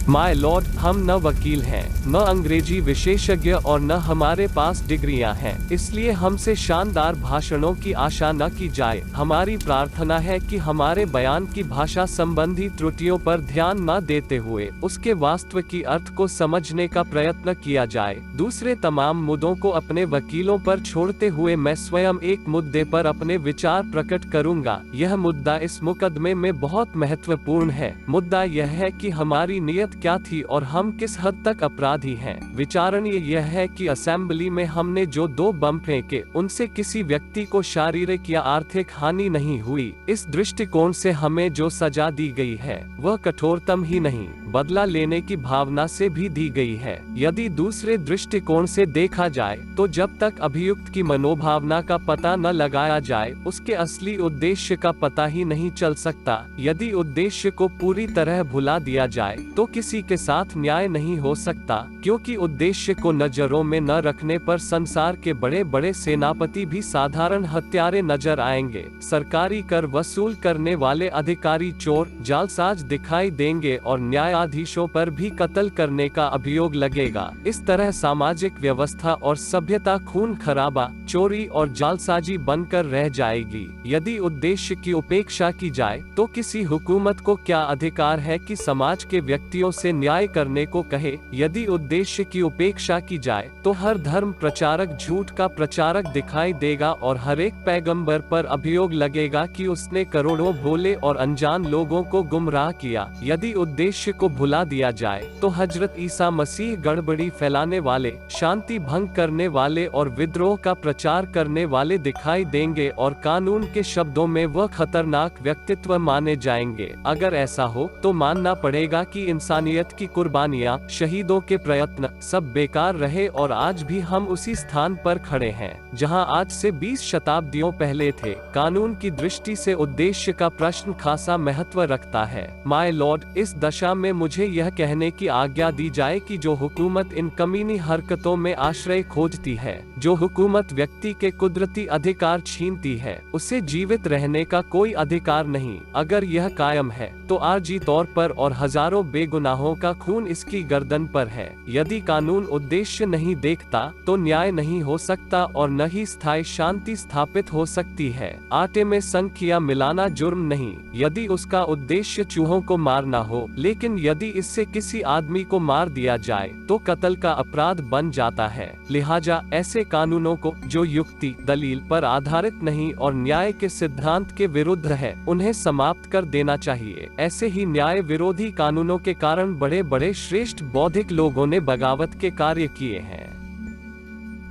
My Lord, हम न वकील हैं, न अंग्रेजी विशेषज्ञ और न हमारे पास डिग्रियां हैं, इसलिए हमसे शानदार भाषणों की आशा न की जाए। हमारी प्रार्थना है कि हमारे बयान की भाषा संबंधी त्रुटियों पर ध्यान न देते हुए उसके वास्तविक अर्थ को समझने का प्रयत्न किया जाए। दूसरे तमाम मुद्दों को अपने वकीलों पर छोड़ते हुए मैं स्वयं एक मुद्दे पर अपने विचार प्रकट करूंगा। यह मुद्दा इस मुकदमे में बहुत महत्वपूर्ण है। मुद्दा यह है कि हमारी नियत क्या थी और हम किस हद तक अपराधी हैं। विचारणीय यह है कि असेंबली में हमने जो 2 बम फेंके उनसे किसी व्यक्ति को शारीरिक या आर्थिक हानि नहीं हुई। इस दृष्टिकोण से हमें जो सजा दी गई है वह कठोरतम ही नहीं, बदला लेने की भावना से भी दी गई है। यदि दूसरे दृष्टिकोण से देखा जाए तो जब तक अभियुक्त की मनोभावना का पता न लगाया जाए उसके असली उद्देश्य का पता ही नहीं चल सकता। यदि उद्देश्य को पूरी तरह भुला दिया जाए तो किसी के साथ न्याय नहीं हो सकता, क्योंकि उद्देश्य को नजरों में न रखने पर संसार के बड़े बड़े सेनापति भी साधारण हत्यारे नजर आएंगे। सरकारी कर वसूल करने वाले अधिकारी चोर जालसाज दिखाई देंगे और न्यायाधीशों पर भी कत्ल करने का अभियोग लगेगा। इस तरह सामाजिक व्यवस्था और सभ्यता खून खराबा, चोरी और जालसाजी बनकर रह जाएगी। यदि उद्देश्य की उपेक्षा की जाए तो किसी हुकूमत को क्या अधिकार है कि समाज के व्यक्तियों से न्याय करने को कहे। यदि उद्देश्य की उपेक्षा की जाए तो हर धर्म प्रचारक झूठ का प्रचारक दिखाई देगा और हर एक पैगंबर पर अभियोग लगेगा कि उसने करोड़ों भोले और अनजान लोगों को गुमराह किया। यदि उद्देश्य को भुला दिया जाए तो हजरत ईसा मसीह गड़बड़ी फैलाने वाले, शांति भंग करने वाले और विद्रोह का प्रचार करने वाले दिखाई देंगे और कानून के शब्दों में वह खतरनाक व्यक्तित्व माने जाएंगे। अगर ऐसा हो तो मानना पड़ेगा कि इंसानियत की कुर्बानियां, शहीदों के प्रयत्न सब बेकार रहे और आज भी हम उसी स्थान पर खड़े हैं जहां आज से 20 शताब्दियों पहले थे। कानून की दृष्टि से उद्देश्य का प्रश्न खासा महत्व रखता है। माय लॉर्ड, इस दशा में मुझे यह कहने की आज्ञा दी जाए कि जो हुकूमत इन कमीनी हरकतों में आश्रय खोजती है, जो हुकूमत व्यक्ति के कुदरती अधिकार छीनती है, उसे जीवित रहने का कोई अधिकार नहीं। अगर यह कायम है तो आर्जी तौर पर और हजारों बेगुनाहों का खून इसकी गर्दन पर है। यदि कानून उद्देश्य नहीं देखता तो न्याय नहीं हो सकता और न ही स्थायी शांति स्थापित हो सकती है। आटे में संख्या मिलाना जुर्म नहीं, यदि उसका उद्देश्य चूहों को मारना हो, लेकिन यदि इससे किसी आदमी को मार दिया जाए तो कत्ल का अपराध बन जाता है। लिहाजा ऐसे कानूनों को जो युक्ति दलील पर आधारित नहीं और न्याय के सिद्धांत के विरुद्ध है, उन्हें समाप्त कर देना चाहिए। ऐसे ही न्याय विरोधी कानूनों के कारण बड़े बड़े श्रेष्ठ बौद्धिक लोगों ने बगावत के कार्य किए हैं।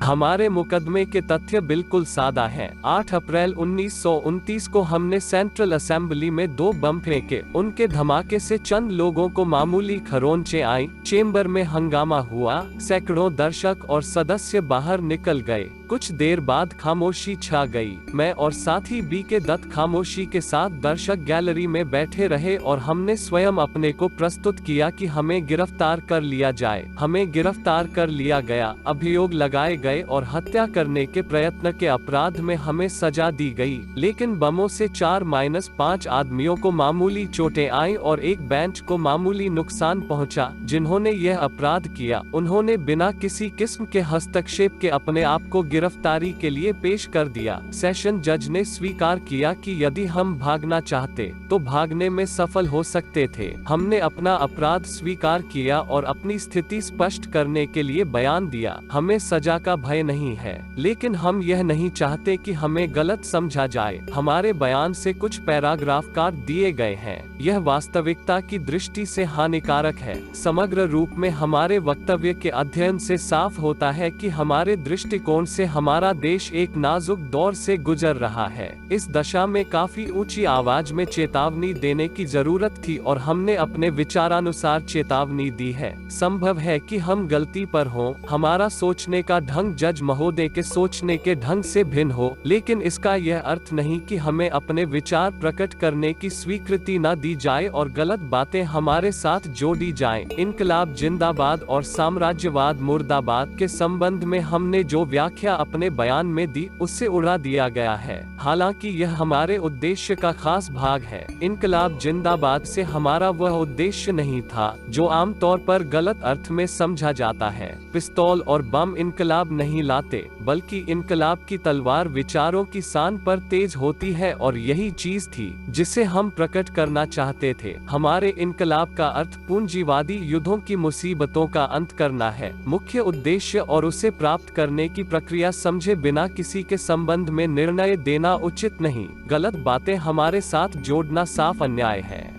हमारे मुकदमे के तथ्य बिल्कुल सादा हैं। 8 अप्रैल 1929 को हमने सेंट्रल असेंबली में 2 बम फेंके। उनके धमाके से चंद लोगों को मामूली खरोंचें आई, चेंबर में हंगामा हुआ, सैकड़ों दर्शक और सदस्य बाहर निकल गए। कुछ देर बाद खामोशी छा गई। मैं और साथी बी के दत्त खामोशी के साथ दर्शक गैलरी में बैठे रहे और हमने स्वयं अपने को प्रस्तुत किया कि हमें गिरफ्तार कर लिया जाए। हमें गिरफ्तार कर लिया गया, अभियोग लगाए गए और हत्या करने के प्रयत्न के अपराध में हमें सजा दी गई। लेकिन बमों से 4-5 आदमियों को मामूली चोटें आई और एक बेंच को मामूली नुकसान पहुंचा। जिन्होंने यह अपराध किया उन्होंने बिना किसी किस्म के हस्तक्षेप के अपने आप को गिरफ्तारी के लिए पेश कर दिया। सेशन जज ने स्वीकार किया कि यदि हम भागना चाहते तो भागने में सफल हो सकते थे। हमने अपना अपराध स्वीकार किया और अपनी स्थिति स्पष्ट करने के लिए बयान दिया। हमें सजा का भय नहीं है, लेकिन हम यह नहीं चाहते कि हमें गलत समझा जाए। हमारे बयान से कुछ पैराग्राफ काट दिए गए हैं। यह वास्तविकता की दृष्टि से हानिकारक है। समग्र रूप में हमारे वक्तव्य के अध्ययन से साफ होता है कि हमारे दृष्टिकोण से हमारा देश एक नाजुक दौर से गुजर रहा है। इस दशा में काफी ऊंची आवाज में चेतावनी देने की जरूरत थी और हमने अपने विचारानुसार चेतावनी दी है। संभव है कि हम गलती पर हों, हमारा सोचने का ढंग जज महोदय के सोचने के ढंग से भिन्न हो, लेकिन इसका यह अर्थ नहीं कि हमें अपने विचार प्रकट करने की स्वीकृति न दी जाए और गलत बातें हमारे साथ जोड़ी जाएं। इनकलाब जिंदाबाद और साम्राज्यवाद मुर्दाबाद के संबंध में हमने जो व्याख्या व्याख्या अपने बयान में दी उससे उड़ा दिया गया है। हालांकि यह हमारे उद्देश्य का खास भाग है। इनकलाब जिंदाबाद से हमारा वह उद्देश्य नहीं था जो आमतौर पर गलत अर्थ में समझा जाता है। पिस्तौल और बम इनकलाब नहीं लाते, बल्कि इनकलाब की तलवार विचारों की शान पर तेज होती है, और यही चीज थी जिसे हम प्रकट करना चाहते थे। हमारे इनकलाब का अर्थ पूंजीवादी युद्धों की मुसीबतों का अंत करना है, मुख्य उद्देश्य, और उसे प्राप्त करने की प्रक्रिया समझे बिना किसी के संबंध में निर्णय देना उचित नहीं। गलत बातें हमारे साथ जोड़ना साफ अन्याय है।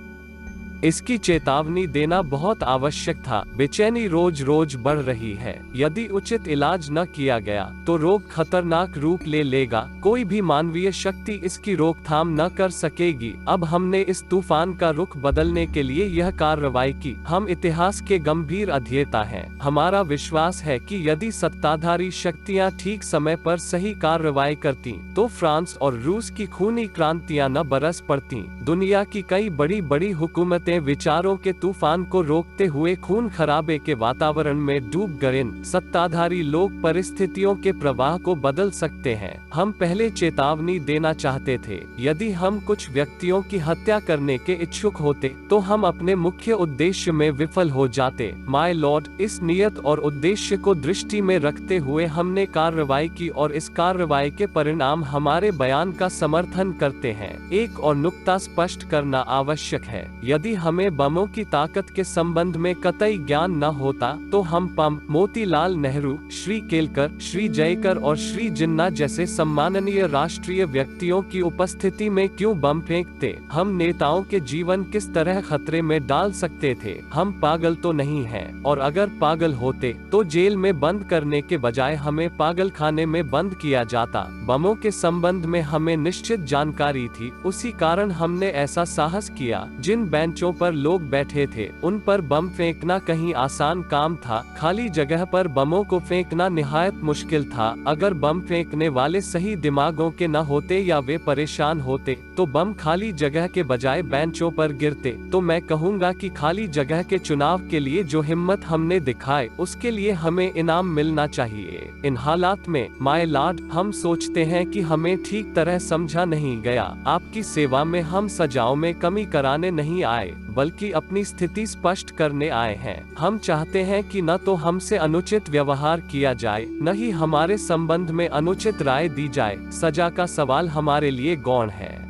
इसकी चेतावनी देना बहुत आवश्यक था। बेचैनी रोज रोज बढ़ रही है। यदि उचित इलाज न किया गया तो रोग खतरनाक रूप ले लेगा। कोई भी मानवीय शक्ति इसकी रोकथाम न कर सकेगी। अब हमने इस तूफान का रुख बदलने के लिए यह कार्रवाई की। हम इतिहास के गंभीर अध्येता हैं। हमारा विश्वास है कि यदि सत्ताधारी शक्तियां ठीक समय पर सही कार्रवाई करती तो फ्रांस और रूस की खूनी क्रांतियां न बरस पड़ती। दुनिया की कई बड़ी बड़ी हुकूमतें विचारों के तूफान को रोकते हुए खून खराबे के वातावरण में डूब गए। सत्ताधारी लोग परिस्थितियों के प्रवाह को बदल सकते हैं। हम पहले चेतावनी देना चाहते थे। यदि हम कुछ व्यक्तियों की हत्या करने के इच्छुक होते तो हम अपने मुख्य उद्देश्य में विफल हो जाते। माय लॉर्ड, इस नियत और उद्देश्य को दृष्टि में रखते हुए हमने कार्रवाई की, और इस कार्रवाई के परिणाम हमारे बयान का समर्थन करते हैं। एक और नुक्ता स्पष्ट करना आवश्यक है। यदि हमें बमों की ताकत के संबंध में कतई ज्ञान न होता तो हम पंप, मोतीलाल नेहरू, श्री केलकर, श्री जयकर और श्री जिन्ना जैसे सम्माननीय राष्ट्रीय व्यक्तियों की उपस्थिति में क्यों बम फेंकते? हम नेताओं के जीवन किस तरह खतरे में डाल सकते थे? हम पागल तो नहीं हैं, और अगर पागल होते तो जेल में बंद करने के बजाय हमें पागल खाने में बंद किया जाता। बमों के संबंध में हमें निश्चित जानकारी थी, उसी कारण हमने ऐसा साहस किया। जिन बेंचों पर लोग बैठे थे उन पर बम फेंकना कहीं आसान काम था। खाली जगह पर बमों को फेंकना निहायत मुश्किल था। अगर बम फेंकने वाले सही दिमागों के न होते या वे परेशान होते तो बम खाली जगह के बजाय बेंचों पर गिरते। तो मैं कहूँगा कि खाली जगह के चुनाव के लिए जो हिम्मत हमने दिखाई उसके लिए हमें इनाम मिलना चाहिए। इन हालात में माय लॉर्ड, हम सोचते हैं कि हमें ठीक तरह समझा नहीं गया। आपकी सेवा में हम सजाओं में कमी कराने नहीं आए, बल्कि अपनी स्थिति स्पष्ट करने आए हैं। हम चाहते हैं कि न तो हमसे अनुचित व्यवहार किया जाए, न ही हमारे संबंध में अनुचित राय दी जाए। सजा का सवाल हमारे लिए गौण है।